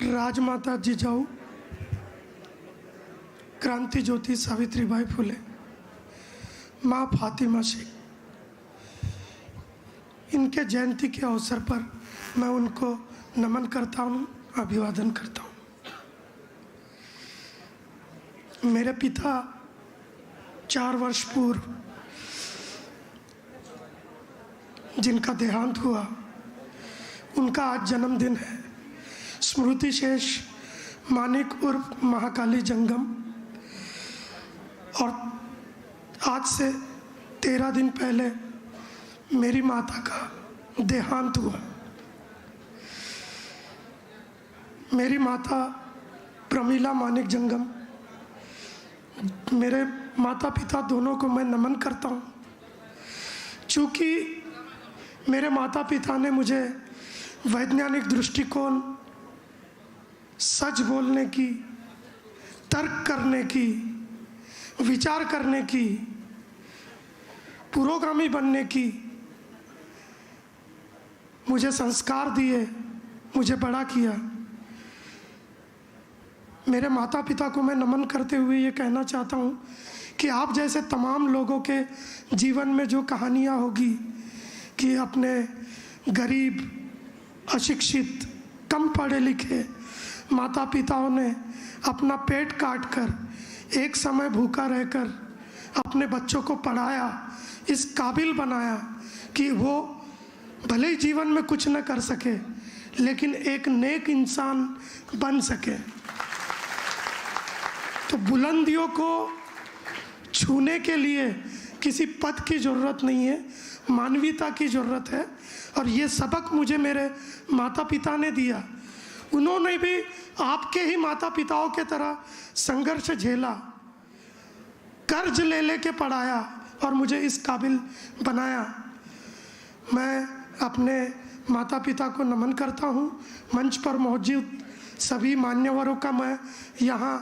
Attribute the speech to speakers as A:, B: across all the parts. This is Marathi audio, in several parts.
A: राजमाता जिजाऊ क्रांति ज्योति सावित्रीबाई फुले, माँ फातिमा शेख, इनके जयंती के अवसर पर मैं उनको नमन करता हूँ, अभिवादन करता हूँ। मेरे पिता 4 वर्ष पूर्व जिनका देहांत हुआ, उनका आज जन्मदिन है। स्मृति शेष मानिक उर्फ महाकाली जंगम। और आज से 13 दिन पहले मेरी माता का देहांत हुआ। मेरी माता प्रमीला मानिक जंगम, मेरे माता पिता दोनों को मैं नमन करता हूँ। चूँकि मेरे माता पिता ने मुझे वैज्ञानिक दृष्टिकोण, सच बोलने की, तर्क करने की, विचार करने की, पुरोगामी बनने की मुझे संस्कार दिए, मुझे बड़ा किया। मेरे माता पिता को मैं नमन करते हुए ये कहना चाहता हूँ कि आप जैसे तमाम लोगों के जीवन में जो कहानियाँ होगी कि अपने गरीब, अशिक्षित, कम पढ़े लिखे माता पिताओं ने अपना पेट काट कर एक समय भूखा रहकर अपने बच्चों को पढ़ाया, इस काबिल बनाया कि वो भले ही जीवन में कुछ न कर सके लेकिन एक नेक इंसान बन सके। तो बुलंदियों को छूने के लिए किसी पद की ज़रूरत नहीं है, मानवीयता की ज़रूरत है। और ये सबक मुझे मेरे माता पिता ने दिया। उन्होंने भी आपके ही माता पिताओं के तरह संघर्ष झेला, कर्ज ले लेके पढ़ाया और मुझे इस काबिल बनाया। मैं अपने माता पिता को नमन करता हूँ। मंच पर मौजूद सभी मान्यवरों का मैं यहाँ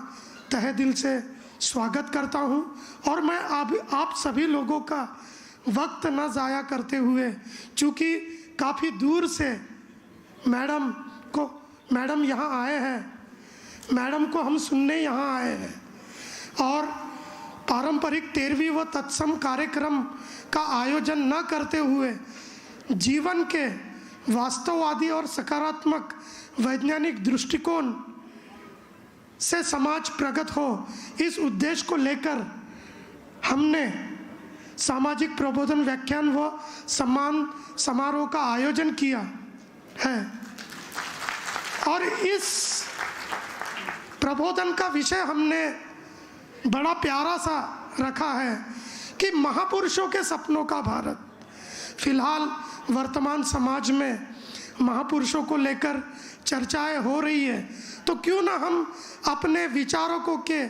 A: तहे दिल से स्वागत करता हूँ। और मैं आप सभी लोगों का वक्त न ज़ाया करते हुए, चूँकि काफ़ी दूर से मैडम यहाँ आए हैं, मैडम को हम सुनने यहाँ आए हैं और पारंपरिक 13वीं व तत्सम कार्यक्रम का आयोजन न करते हुए जीवन के वास्तववादी और सकारात्मक वैज्ञानिक दृष्टिकोण से समाज प्रगत हो, इस उद्देश्य को लेकर हमने सामाजिक प्रबोधन व्याख्यान व सम्मान समारोह का आयोजन किया है। और इस प्रबोधन का विषय हमने बड़ा प्यारा सा रखा है कि महापुरुषों के सपनों का भारत। फिलहाल वर्तमान समाज में महापुरुषों को लेकर चर्चाएं हो रही है, तो क्यों ना हम अपने विचारकों के,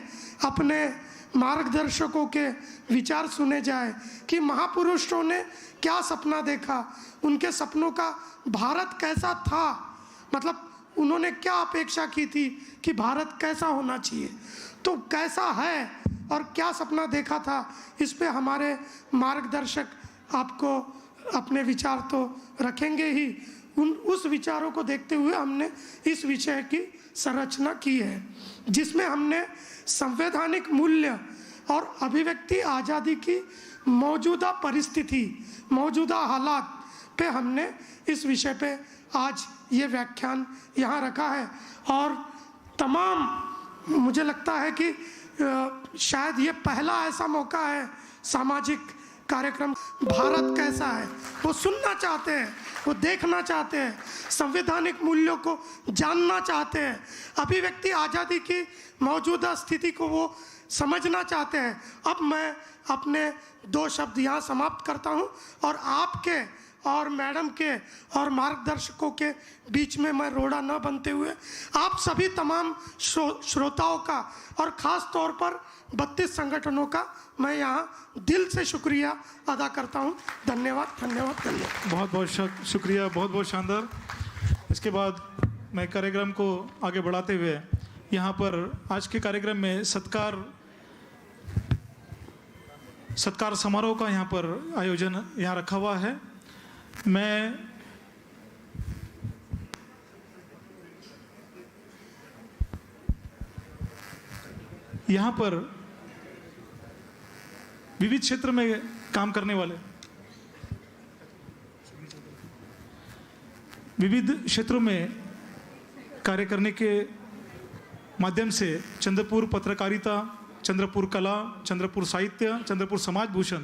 A: अपने मार्गदर्शकों के विचार सुने जाए कि महापुरुषों ने क्या सपना देखा, उनके सपनों का भारत कैसा था, मतलब उन्होंने क्या अपेक्षा की थी कि भारत कैसा होना चाहिए, तो कैसा है और क्या सपना देखा था, इस पे हमारे मार्गदर्शक आपको अपने विचार तो रखेंगे ही। उस विचारों को देखते हुए हमने इस विषय की संरचना की है, जिसमें हमने संवैधानिक मूल्य और अभिव्यक्ति आज़ादी की मौजूदा परिस्थिति, मौजूदा हालात पे हमने इस विषय पे आज ये व्याख्यान यहाँ रखा है। और तमाम, मुझे लगता है कि शायद ये पहला ऐसा मौका है सामाजिक कार्यक्रम, भारत कैसा है वो सुनना चाहते हैं, वो देखना चाहते हैं, संवैधानिक मूल्यों को जानना चाहते हैं, अभिव्यक्ति आज़ादी की मौजूदा स्थिति को वो समझना चाहते हैं। अब मैं अपने 2 शब्द यहाँ समाप्त करता हूँ और आपके और मैडम के और मार्गदर्शकों के बीच में मैं रोड़ा न बनते हुए आप सभी तमाम श्रोताओं का और ख़ास तौर पर 32 संगठनों का मैं यहाँ दिल से शुक्रिया अदा करता हूँ। धन्यवाद, धन्यवाद, धन्यवाद।
B: बहुत बहुत शुक्रिया, बहुत बहुत शानदार। इसके बाद मैं कार्यक्रम को आगे बढ़ाते हुए यहाँ पर आज के कार्यक्रम में सत्कार समारोह का यहाँ पर आयोजन यहाँ रखा हुआ है। मैं यहाँ पर विविध क्षेत्र में काम करने वाले, विविध क्षेत्रों में कार्य करने के माध्यम से चंद्रपुर पत्रकारिता, चंद्रपुर कला, चंद्रपुर साहित्य, चंद्रपुर समाज भूषण,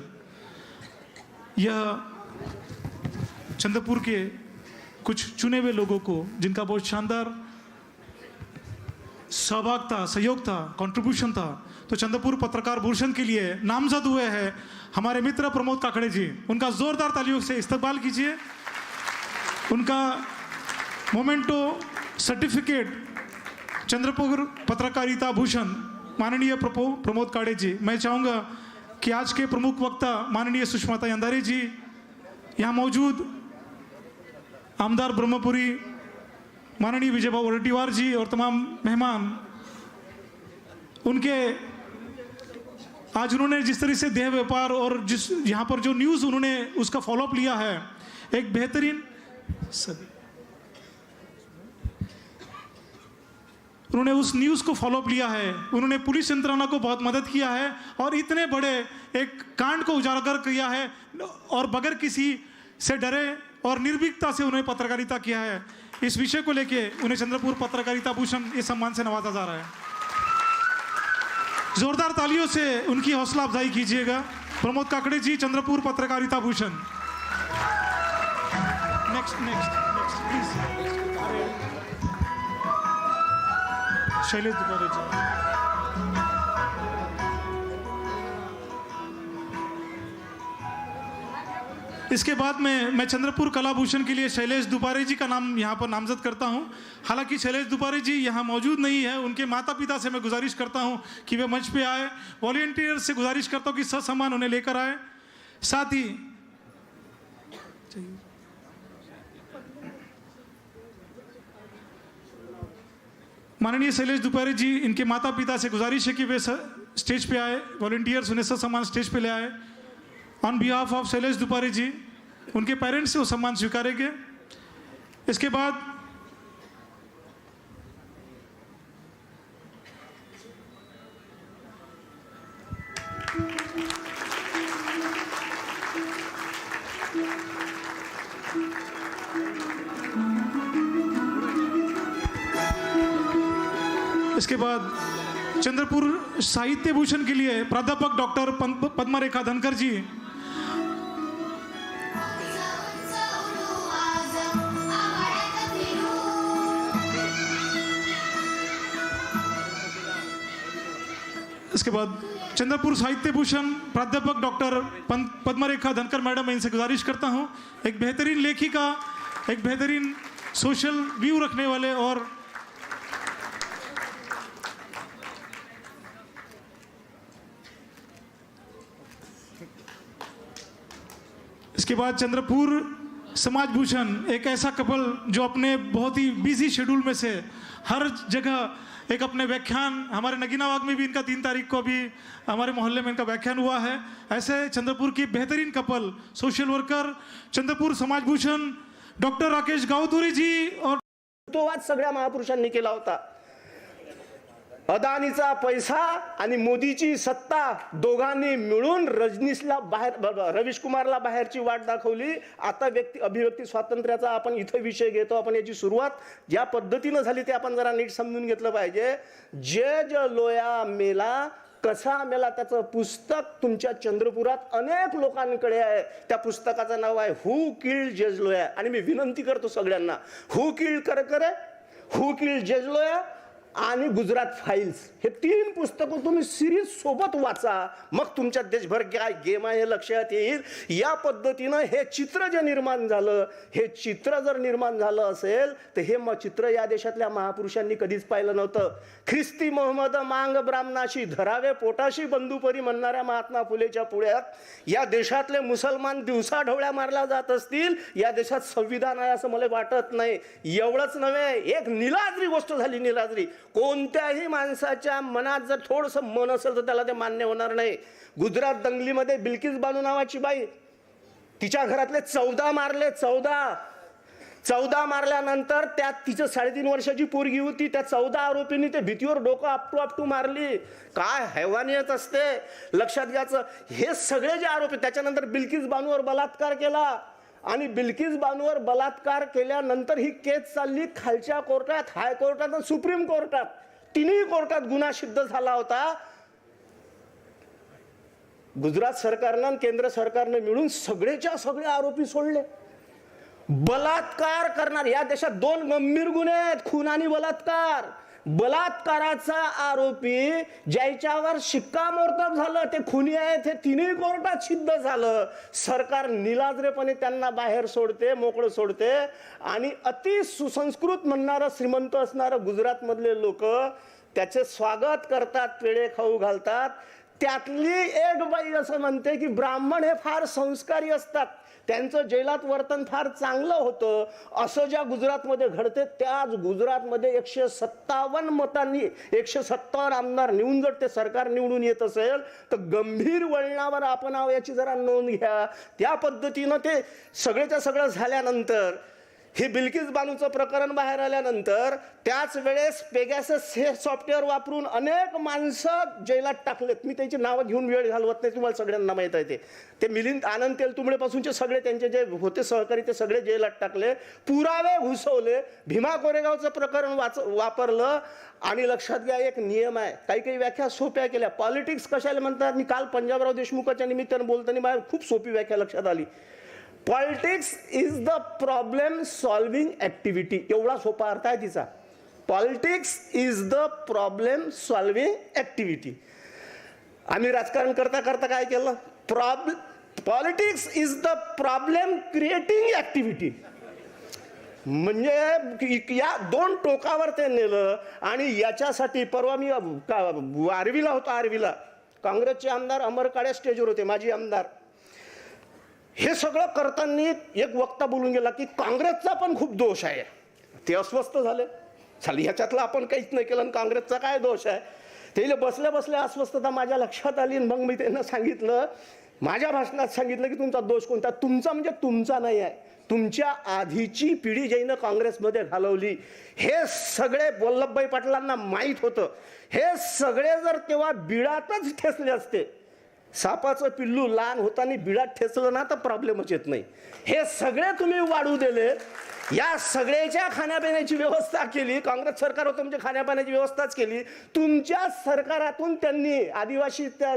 B: यह चंद्रपुर के कुछ चुने हुए लोगों को, जिनका बहुत शानदार सहभाग था, सहयोग था, कंट्रीब्यूशन था, तो चंद्रपुर पत्रकार भूषण के लिए नामजद हुए हैं हमारे मित्र प्रमोद काकड़े जी। उनका जोरदार तालियों से इस्तकबाल कीजिए। उनका मोमेंटो सर्टिफिकेट चंद्रपुर पत्रकारिता भूषण माननीय प्रमोद काकड़े जी। मैं चाहूँगा कि आज के प्रमुख वक्ता माननीय सुषमाता अंधारे जी, यहाँ मौजूद आमदार ब्रह्मपुरी माननीय विजय भाऊ वड़टीवार जी और तमाम मेहमान, उनके आज उन्होंने जिस तरह से देह व्यापार और जिस यहाँ पर जो न्यूज़ उन्होंने उसका फॉलोअप लिया है, एक बेहतरीन उन्होंने उस न्यूज़ को फॉलोअप लिया है, उन्होंने पुलिस यंत्रणा को बहुत मदद किया है और इतने बड़े एक कांड को उजागर किया है और बगैर किसी से डरे और निर्भीकता से उन्होंने पत्रकारिता किया है। इस विषय को लेके उन्हें चंद्रपुर पत्रकारिता भूषण इस सम्मान से नवाजा जा रहा है। जोरदार तालियों से उनकी हौसला अफजाई कीजिएगा। प्रमोद काकड़े जी, चंद्रपुर पत्रकारिता भूषण। नेक्स्ट प्लीज शैलेश दुपारे जी। इसके बाद में मैं चंद्रपुर कला भूषण के लिए शैलेश दुपारे जी का नाम यहाँ पर नामजद करता हूँ। हालांकि शैलेश दुपारे जी यहाँ मौजूद नहीं है, उनके माता पिता से मैं गुजारिश करता हूँ कि वे मंच पे आए। वॉलंटियर से गुजारिश करता हूँ कि ससम्मान उन्हें लेकर आए। साथ ही माननीय शैलेश दुपारे जी, इनके माता पिता से गुजारिश है कि वे स्टेज पे आए। वॉलंटियर्स उन्हें ससम्मान स्टेज पे ले आए। On behalf of Shailesh Dupare ji, उनके पेरेंट्स से वो सम्मान स्वीकारेंगे। इसके बाद चंद्रपुर साहित्य भूषण के लिए प्राध्यापक डॉक्टर पद्मरेखा धनकर जी। इसके बाद चंद्रपुर साहित्य भूषण प्राध्यापक डॉक्टर पद्मरेखा धनकर मैडम, मैं इनसे गुजारिश करता हूं, एक बेहतरीन लेखिका, एक बेहतरीन सोशल व्यू रखने वाले और इसके बाद चंद्रपुर समाज भूषण, एक ऐसा कपल जो अपने बहुत ही बिजी शेड्यूल में से हर जगह एक अपने व्याख्यान, हमारे नगीना बाग में भी इनका 3 तारीख को अभी हमारे मोहल्ले में इनका व्याख्यान हुआ है। ऐसे चंद्रपुर की बेहतरीन कपल, सोशल वर्कर, चंद्रपुर समाज भूषण डॉक्टर राकेश गावतुरी जी। और
C: तो वाद सगळ्या महापुरुषांनी केला होता। अदानीचा पैसा आणि मोदीची सत्ता दोघांनी मिळून रजनीशला बाहेर, रवीश कुमारला बाहेरची वाट दाखवली। आता अभिव्यक्ती स्वातंत्र्याचा आपण इथे विषय घेतो, आपण याची सुरुवात ज्या पद्धतीने झाली ते आपण जरा नीट समजून घेतलं पाहिजे। जज लोया मेला कसा मेला त्याचं पुस्तक तुमच्या चंद्रपुरात अनेक लोकांकडे आहे। त्या पुस्तकाचं नाव आहे हू किल्ड जज लोया। आणि मी विनंती करतो सगळ्यांना, हू किल्ड करे, हू किल्ड जज लोया आणि गुजरात फाइल्स, हे 3 पुस्तकं तुम्ही सिरीज सोबत वाचा, मग तुमच्या देशभर काय गेम आहे हे लक्षात येईल। या पद्धतीने हे चित्र जे निर्माण झालं, हे चित्र जर निर्माण झालं असेल तर हे चित्र या देशातल्या महापुरुषांनी कधीच पाहिलं नव्हतं। ख्रिस्ती मोहम्मद मांग ब्राह्मणाशी धरावे पोटाशी बंधुपरी म्हणणाऱ्या महात्मा फुलेच्या पुढ्यात या देशातले मुसलमान दिवसा ढवळ्या मारल्या जात असतील, या देशात संविधान आहे असं मला वाटत नाही। एवढंच नव्हे, एक निलाद्री गोष्ट झाली, निलाद्री। कोणत्याही माणसाच्या मनात जर थोडंसं मन असेल तर त्याला ते मान्य होणार नाही। गुजरात दंगलीमध्ये बिल्किस बानू नावाची बाई, तिच्या घरातले 14 मारले, 14 मारल्यानंतर त्यात तिचं 3.5 वर्षाची पोरगी होती, त्या 14 आरोपींनी ते भीतीवर डोकं आपटू मारली. काय हैवानियत असते लक्षात घ्यायचं. हे सगळे जे आरोपी, त्याच्यानंतर बिल्किस बानूवर बलात्कार केला आणि बिल्किस बानूवर बलात्कार केल्यानंतर ही केस चालली खालच्या कोर्टात, हायकोर्टात आणि सुप्रीम कोर्टात. तिन्ही कोर्टात गुन्हा सिद्ध झाला होता. गुजरात सरकारनं आणि केंद्र सरकारनं मिळून सगळेच्या सगळे आरोपी सोडले. बलात्कार करणार, या देशात 2 गंभीर गुन्हे आहेत, खून आणि बलात्कार. बलात्काराचा आरोपी ज्याच्यावर शिक्कामोर्तब झालं ते खुनी आहेत हे तिन्ही कोर्टात सिद्ध झालं. सरकार निलाज्रेपणे त्यांना बाहेर सोडते, मोकळं सोडते. आणि अति सुसंस्कृत म्हणणारं श्रीमंत असणारं गुजरात मधले लोक त्याचे स्वागत करतात, पेढे खाऊ घालतात. त्यातली एक बाई असं म्हणते की ब्राह्मण हे फार संस्कारी असतात, त्यांचं जेलात वर्तन फार चांगलं होतं. असं ज्या गुजरातमध्ये घडते, त्याच गुजरातमध्ये 157 मतांनी 170 आमदार निवडून जर ते सरकार निवडून येत असेल तर गंभीर वळणावर आपण आहोत याची जरा नोंद घ्या. त्या पद्धतीनं ते सगळेच्या सगळं झाल्यानंतर हे बिल्किस बानूचं प्रकरण बाहेर आल्यानंतर त्याच वेळेस पेगॅसस हे सॉफ्टवेअर वापरून अनेक माणसं जेलात टाकलेत. मी त्याची नावं घेऊन वेळ घालवत नाही, तुम्हाला सगळ्यांना माहीत आहे. ते मिलिंद आनंद तेलतुंबडे पासूनचे सगळे त्यांचे जे होते सहकारी ते सगळे जेलात टाकले, पुरावे घुसवले, भीमा कोरेगावचं प्रकरण वापरलं. आणि लक्षात घ्या, एक नियम आहे, काही काही व्याख्या सोप्या केल्या. पॉलिटिक्स कशाला म्हणतात, मी काल पंजाबराव देशमुखाच्या निमित्तानं बोलताना मला खूप सोपी व्याख्या लक्षात आली. Politics is the problem solving activity, एवढा सोपा अर्थ आहे तिचा. Politics is the problem solving activity. आम्ही राजकारण करता करता काय केलं, politics is the problem creating activity. म्हणजे या 2 टोकावर ते नेलं. आणि याच्यासाठी परवा मी आर्वीला होतो, आर्वीला काँग्रेसचे आमदार अमर काळे स्टेजवर होते, माजी आमदार. हे सगळं करताना एक वक्ता बोलून गेला की काँग्रेसचा पण खूप दोष आहे. ते अस्वस्थ झाले, चालेल ह्याच्यातलं आपण काहीच नाही केलं, काँग्रेसचा काय दोष आहे. ते बसल्या बसल्या अस्वस्थता माझ्या लक्षात आली. मग मी त्यांना सांगितलं, माझ्या भाषणात सांगितलं की तुमचा दोष कोणता. तुमचा म्हणजे तुमचा नाही आहे, तुमच्या आधीची पिढी ज्यानं काँग्रेसमध्ये घालवली. हे सगळे वल्लभभाई पाटलांना माहीत होतं. हे सगळे जर तेव्हा बिडातच ठेचले असते, सापाचं पिल्लू लहान होताना बिडात ठेचलं ना तर प्रॉब्लेमच येत नाही. हे सगळे तुम्ही वाढू दिले, या सगळ्याच्या खाण्यापिण्याची व्यवस्था केली. काँग्रेस सरकार होतं म्हणजे खाण्यापिण्याची व्यवस्थाच केली. तुमच्या सरकारातून त्यांनी आदिवासी त्या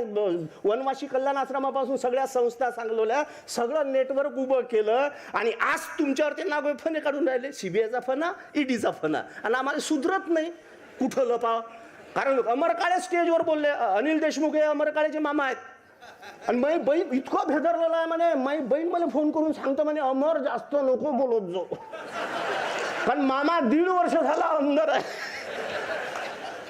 C: वनवासी कल्याण आश्रमापासून सगळ्या संस्था सांगवल्या, सगळं नेटवर्क उभं केलं. आणि आज तुमच्यावर ते नागोय फणे काढून राहिले, सीबीआयचा फणा, ईडीचा फणा. आणि आम्हाला सुधरत नाही कुठं लपाव. कारण अमर काळे स्टेजवर बोलले, अनिल देशमुख हे अमर काळेचे मामा आहेत. आणि माझी बहीण इतकं भेदरलेला आहे म्हणे, माझी बहीण मला फोन करून सांगतो म्हणे अमर जास्त नको बोलत जो, कारण मामा 1.5 वर्ष झाला आमदार आहे.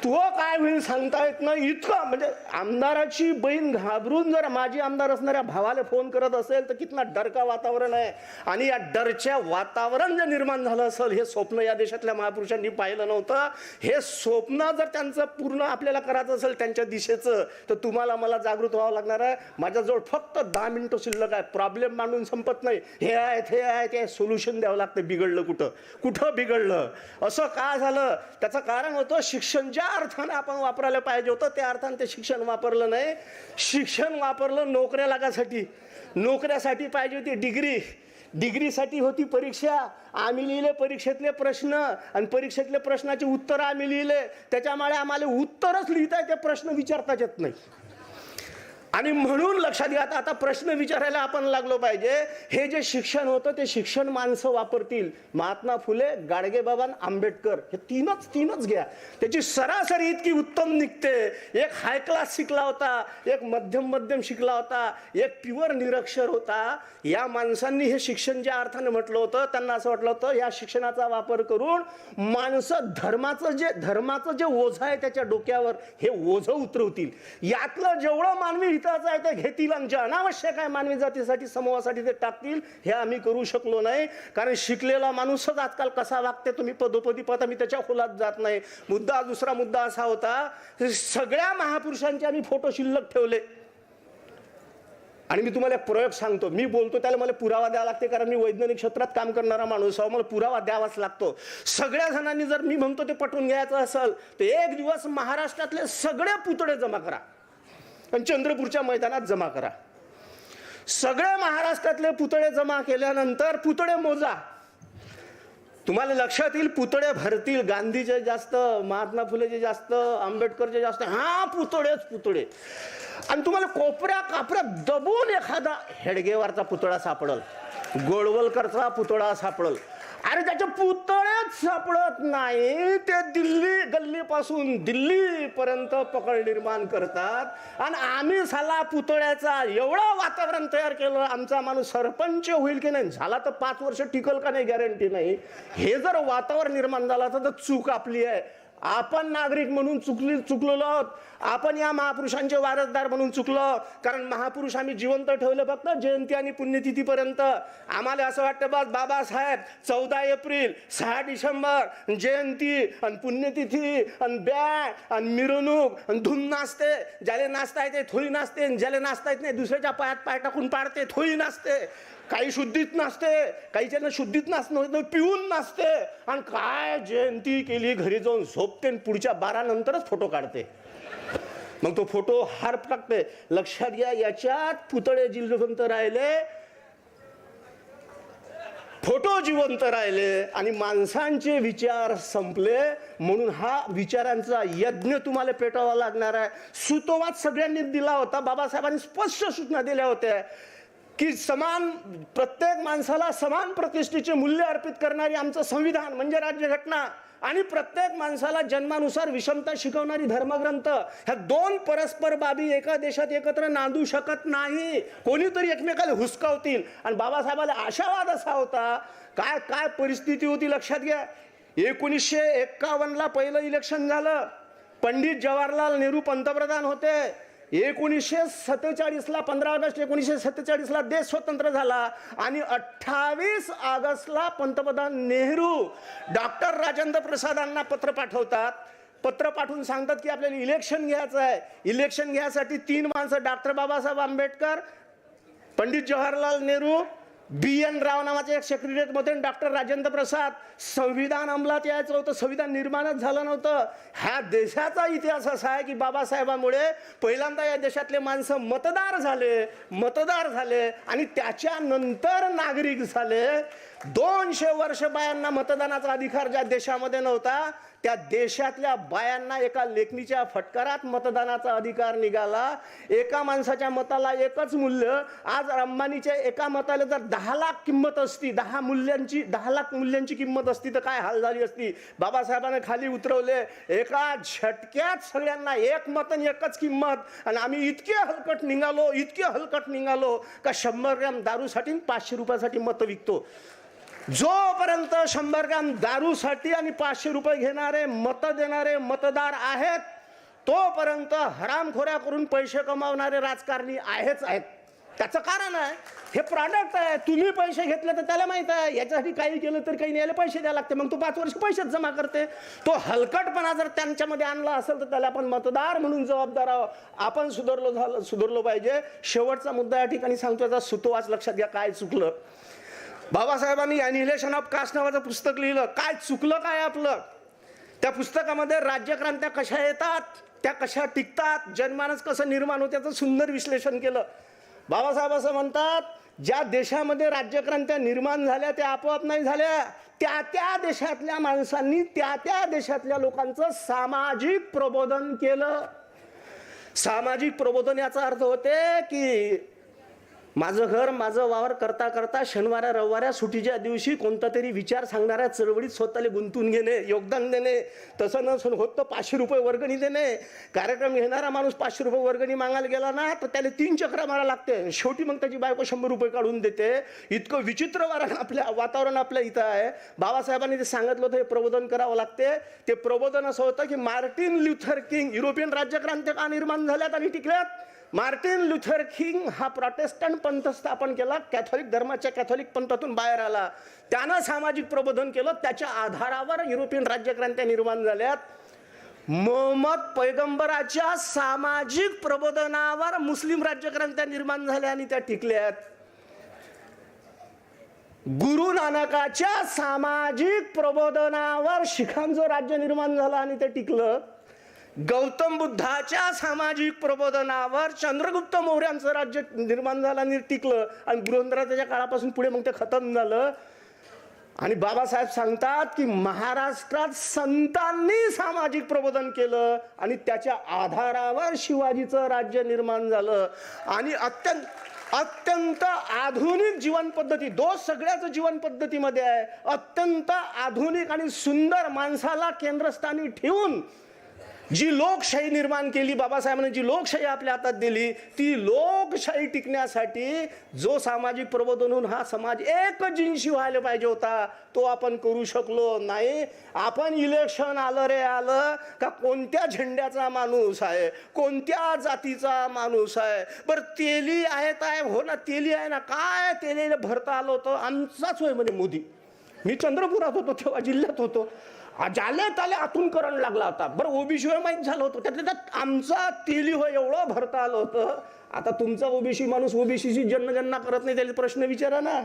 C: तो काय होईल सांगता येत नाही. इतकं म्हणजे आमदाराची बहीण घाबरून जर माझी आमदार असणाऱ्या भावाला फोन करत असेल तर कितना डर का वातावरण आहे. आणि या डरच्या वातावरण जे निर्माण झालं असेल, हे स्वप्न या देशातल्या महापुरुषांनी पाहिलं नव्हतं. हे स्वप्न जर त्यांचं पूर्ण आपल्याला करायचं असेल त्यांच्या दिशेचं, तर तुम्हाला मला जागृत व्हावं लागणार आहे. माझ्याजवळ फक्त 10 मिनिटं शिल्लक आहे. प्रॉब्लेम मांडून संपत नाही. हे आहे ते सोल्युशन द्यावं लागतं. बिघडलं कुठं बिघडलं, असं का झालं, त्याचं कारण होतं शिक्षण. ज्या अर्थाने आपण वापरायला पाहिजे होतं त्या अर्थाने ते शिक्षण वापरलं नाही. शिक्षण वापरलं नोकऱ्या लागासाठी, नोकऱ्यासाठी पाहिजे होती डिग्री, डिग्रीसाठी होती परीक्षा. आम्ही लिहिले परीक्षेतले प्रश्न आणि परीक्षेतले प्रश्नाचे उत्तर आम्ही लिहिले. त्याच्यामुळे आम्हाला उत्तरच लिहिता येते, प्रश्न विचारताच येत नाही. आणि म्हणून लक्षात घ्या, आता प्रश्न विचारायला आपण लागलो पाहिजे. हे जे शिक्षण होतं ते शिक्षण माणसं वापरतील. महात्मा फुले, गाडगेबाबा, आंबेडकर हे तीनच घ्या. त्याची सरासरी इतकी उत्तम निघते. एक हाय क्लास शिकला होता, एक मध्यम शिकला होता, एक प्युअर निरक्षर होता. या माणसांनी हे शिक्षण ज्या अर्थाने म्हटलं होतं, त्यांना असं वाटलं होतं या शिक्षणाचा वापर करून माणसं धर्माचं जे ओझं आहे त्याच्या डोक्यावर हे ओझं उतरवतील. यातलं जेवढं मानवी आहे ते घेतील आणि जे अनावश्यक आहे मानवी जातीसाठी समूहासाठी ते टाकतील. हे आम्ही करू शकलो नाही. कारण शिकलेला माणूसच आजकाल कसा वागते तुम्ही पदोपदी पाहता. मी त्याच्या खोलात जात नाही. दुसरा मुद्दा असा होता, सगळ्या महापुरुषांचे आम्ही फोटो शिल्लक ठेवले. आणि मी तुम्हाला एक प्रयोग सांगतो. मी बोलतो त्याला मला पुरावा द्यावा लागते, कारण मी वैज्ञानिक क्षेत्रात काम करणारा माणूस आहे. मला पुरावा द्यावाच लागतो. सगळ्या जणांनी जर मी म्हणतो ते पटवून घ्यायचं असेल तर एक दिवस महाराष्ट्रातले सगळे पुतळे जमा करा आणि चंद्रपूरच्या मैदानात जमा करा. सगळे महाराष्ट्रातले पुतळे जमा केल्यानंतर पुतळे मोजा. तुम्हाला लक्षात येईल पुतळे भरतील. गांधीचे जास्त, महात्मा फुलेचे जास्त, आंबेडकरचे जास्त. हा पुतळेच पुतळे. आणि तुम्हाला कोपऱ्या कापऱ्यात दबून एखादा हेडगेवारचा पुतळा सापडल, गोळवलकरचा पुतळा सापडल. अरे त्याचे पुतळेच सापडत नाही. ते दिल्ली, गल्लीपासून दिल्लीपर्यंत पकड निर्माण करतात. आणि आम्ही साला पुतळ्याचा एवढं वातावरण तयार केलं. आमचा माणूस सरपंच होईल की नाही, झाला तर 5 वर्ष टिकल का नाही गॅरंटी नाही. हे जर वातावरण निर्माण झालं तर चूक आपली आहे. आपण नागरिक म्हणून चुकलेलो आहोत. आपण या महापुरुषांचे वारसदार म्हणून चुकलो. कारण महापुरुष आम्ही जिवंत ठेवलं फक्त जयंती आणि पुण्यतिथीपर्यंत. आम्हाला असं वाटतं बस बाबासाहेब 14 एप्रिल, 6 डिसेंबर जयंती आणि पुण्यतिथी आणि बॅग आणि मिरवणूक आणि धूम नाचते. ज्याला नाचता येते थोडी नाचते, ज्याला नाचता येत नाही दुसऱ्याच्या पायात पाय टाकून पाडते, थोडी नाचते. काही शुद्धीत नाचते, काही जण शुद्धीत नाचणं पिऊन नाचते. आणि काय जयंती केली, घरी जाऊन झोपते, पुढच्या 12 नंतरच फोटो काढते. मग तो फोटो हार टाकते. लक्षात घ्या, याच्यात पुतळे जिवंत राहिले, फोटो जिवंत राहिले आणि माणसांचे विचार संपले. म्हणून हा विचारांचा यज्ञ तुम्हाला पेटावा लागणार आहे. सुतोवाद सगळ्यांनी दिला होता. बाबासाहेबांनी स्पष्ट सूचना दिल्या होत्या की प्रत्येक माणसाला समान प्रतिष्ठेचे मूल्य अर्पित करणारी आमचं संविधान म्हणजे राज्यघटना आणि प्रत्येक माणसाला जन्मानुसार विषमता शिकवणारी धर्मग्रंथ. ह्या 2 परस्पर बाबी एका देशात एकत्र नांदू शकत नाही. कोणीतरी एकमेकाला हुसकावतील. आणि बाबासाहेबाला आशावाद असा होता. काय काय परिस्थिती होती लक्षात घ्या. 1951ला पहिलं इलेक्शन झालं. पंडित जवाहरलाल नेहरू पंतप्रधान होते. 1947ला 15 ऑगस्ट 1947ला देश स्वतंत्र झाला. आणि 28 ऑगस्टला पंतप्रधान नेहरू डॉक्टर राजेंद्र प्रसादांना पत्र पाठवतात. पत्र पाठवून सांगतात की आपल्याला इलेक्शन घ्यायचं आहे. इलेक्शन घ्यायसाठी 3 माणसं, डॉक्टर बाबासाहेब आंबेडकर, पंडित जवाहरलाल नेहरू, BN राव नावाचे एक सेक्रेटरीत मध्ये, डॉक्टर राजेंद्र प्रसाद. संविधान अंमलात यायचं होतं, संविधान निर्माणच झालं नव्हतं. ह्या देशाचा इतिहास असा आहे की बाबासाहेबांमुळे पहिल्यांदा या देशातले माणसं मतदार झाले आणि त्याच्यानंतर नागरिक झाले. 200 वर्ष बायांना मतदानाचा अधिकार ज्या देशामध्ये नव्हता त्या देशातल्या बायांना एका लेखणीच्या फटकारात मतदानाचा अधिकार निघाला. एका माणसाच्या मताला एकच मूल्य. आज अंबानीच्या एका मताला जर 10 लाख किंमत असती, 10 लाख मूल्यांची किंमत असती तर काय हाल झाली असती. बाबासाहेबांना खाली उतरवले. एका झटक्यात सगळ्यांना एक मत आणि एकच किंमत. आणि आम्ही इतके हलकट निघालो का 100 ग्रॅम दारूसाठी 500 रुपयासाठी मत विकतो. जोपर्यंत 100 ग्रॅम दारूसाठी आणि 500 रुपये घेणारे मत देणारे मतदार आहेत तोपर्यंत हरामखोऱ्या करून पैसे कमावणारे राजकारणी आहेत. त्याचं कारण आहे हे प्रॉडक्ट आहे. तुम्ही पैसे घेतले तर त्याला माहित आहे याच्यासाठी काही केलं तर काही न्यायला पैसे द्यायला लागते. मग तो 5 वर्ष पैसेच जमा करते. तो हलकटपणा जर त्यांच्यामध्ये आणला असेल तर त्याला आपण मतदार म्हणून जबाबदार आहोत. आपण सुधारलो पाहिजे. शेवटचा मुद्दा या ठिकाणी सांगतो, याचा सुतोवाच लक्षात घ्या काय चुकलं. बाबासाहेबांनी ॲनिहिलेशन ऑफ कास्ट नावाचं पुस्तक लिहिलं. काय चुकलं काय आपलं. त्या पुस्तकामध्ये राज्यक्रांत्या कशा येतात, त्या कशा टिकतात, जनमानस कसं निर्माण होतं त्याचं सुंदर विश्लेषण केलं. बाबासाहेब असं म्हणतात, ज्या देशामध्ये राज्यक्रांत्या निर्माण झाल्या त्या आपोआप नाही झाल्या. त्या देशातल्या माणसांनी त्या देशातल्या लोकांचं सामाजिक प्रबोधन केलं. सामाजिक प्रबोधन याचा अर्थ होते की माझं घर माझं वावर करता करता शनिवाऱ्या रविवाऱ्या सुट्टीच्या दिवशी कोणता तरी विचार सांगणाऱ्या चळवळीत स्वतःला गुंतून घेणे, योगदान देणे. तसं नसून होत तर 500 रुपये वर्गणी देणे. कार्यक्रम घेणारा माणूस 500 रुपये वर्गणी मागायला गेला ना तर त्याला 3 चक्र मारा लागते. शेवटी मग त्याची बायको 100 रुपये काढून देते. इतकं विचित्र वातावरण आपल्या इथं आहे. बाबासाहेबांनी ते सांगितलं होतं हे प्रबोधन करावं लागते. ते प्रबोधन असं होतं की मार्टिन ल्युथर किंग युरोपियन राज्यक्रांत्या का निर्माण झाल्यात आणि टिकल्यात. मार्टिन ल्युथर किंग हा प्रोटेस्टंट पंथ स्थापन केला. कॅथोलिक धर्माच्या कॅथोलिक पंथातून बाहेर आला. त्यानं सामाजिक प्रबोधन केलं. त्याच्या आधारावर युरोपियन राज्यक्रांत्या निर्माण झाल्यात. मोहम्मद पैगंबराच्या सामाजिक प्रबोधनावर मुस्लिम राज्यक्रांत्या निर्माण झाल्या आणि त्या टिकल्यात. गुरु नानकाच्या सामाजिक प्रबोधनावर शिखांचं राज्य निर्माण झालं आणि ते टिकलं. गौतम बुद्धाच्या सामाजिक प्रबोधनावर चंद्रगुप्त मौर्यांचं राज्य निर्माण झालं आणि टिकलं. आणि बृहद्रथाच्या काळापासून पुढे मग ते खतम झालं. आणि बाबासाहेब सांगतात की महाराष्ट्रात संतांनी सामाजिक प्रबोधन केलं आणि त्याच्या आधारावर शिवाजीचं राज्य निर्माण झालं. आणि अत्यंत आधुनिक जीवन पद्धती, दोष सगळ्याच जीवन पद्धतीमध्ये आहे. अत्यंत आधुनिक आणि सुंदर माणसाला केंद्रस्थानी ठेवून जी लोकशाही निर्माण केली, बाबासाहेबांनी जी लोकशाही आपल्या हातात दिली, ती लोकशाही टिकण्यासाठी जो सामाजिक प्रबोधन होऊन हा समाज एक जिन्शी व्हायला पाहिजे होता, तो आपण करू शकलो नाही. आपण इलेक्शन आलं रे आलं का कोणत्या झेंड्याचा माणूस आहे, कोणत्या जातीचा माणूस आहे, बरं तेली आहेत आहे, हो ना तेली आहे ना, काय तेलीला भरता आलं होतं, आमचाच होय म्हणे मोदी. मी चंद्रपुरात होतो तेव्हा, जिल्ह्यात होतो, ज्याले त्याला आतून करण लागला होता. बरं ओबीसी होय माहीत झालं होतं, त्यातल्या त्यात आमचा तेली होय एवढं भरता आलं होतं. आता तुमचा ओबीसी माणूस ओबीसीची जनगणना करत नाही, त्याला प्रश्न विचारा ना.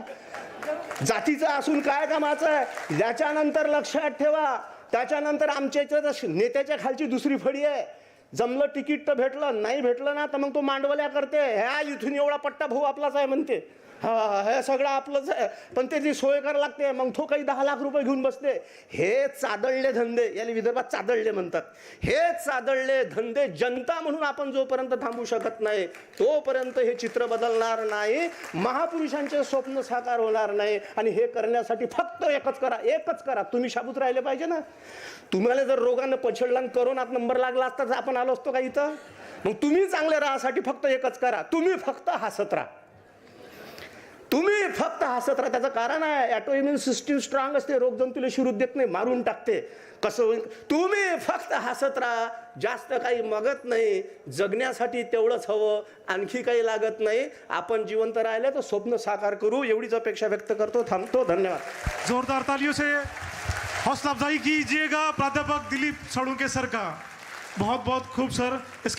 C: जातीचा असून काय कामाचं आहे. त्याच्यानंतर लक्षात ठेवा, त्याच्यानंतर आमच्या इथं नेत्याच्या खालची दुसरी फळी आहे. जमलं तिकीट तर भेटलं, नाही भेटलं ना तर मग तो मांडवल्या करते, ह्या इथून एवढा पट्टा भाऊ आपलाच आहे म्हणते. हा हे सगळं आपलंच आहे, पण त्याची सोय करायला लागते. मग तो काही 10 लाख रुपये घेऊन बसते. हे चादळले धंदे, याला विदर्भात चादळले म्हणतात. हे चादळले धंदे जनता म्हणून आपण जोपर्यंत थांबू शकत नाही तोपर्यंत हे चित्र बदलणार नाही, महापुरुषांचे स्वप्न साकार होणार नाही. आणि हे करण्यासाठी फक्त एकच करा. तुम्ही शाबूत राहिले पाहिजे ना. तुम्हाला जर रोगानं पछडला आणि करोनात नंबर लागला असता आपण आलो असतो का इथं. मग तुम्ही चांगले राहासाठी फक्त एकच करा, तुम्ही फक्त हसत राहा. तुम्ही फक्त हसत राहा. त्याचं कारण आहे ऑटो इम्युन सिस्टीम स्ट्रॉंग असते, रोगजंतूला शिरूत देत नाही, मारून टाकते. कसं होईल. तुम्ही फक्त हसत राहा, जास्त काही मागत नाही. जगण्यासाठी तेवढंच हवं, आणखी काही लागत नाही. आपण जिवंत राहिले तर स्वप्न साकार करू, एवढीच अपेक्षा व्यक्त करतो. थांबतो. धन्यवाद.
B: जोरदार तालियों से हौसला अफजाई कीजिएगा प्राध्यापक दिलीप साळुंके सर का. बहुत बहुत खूब सर.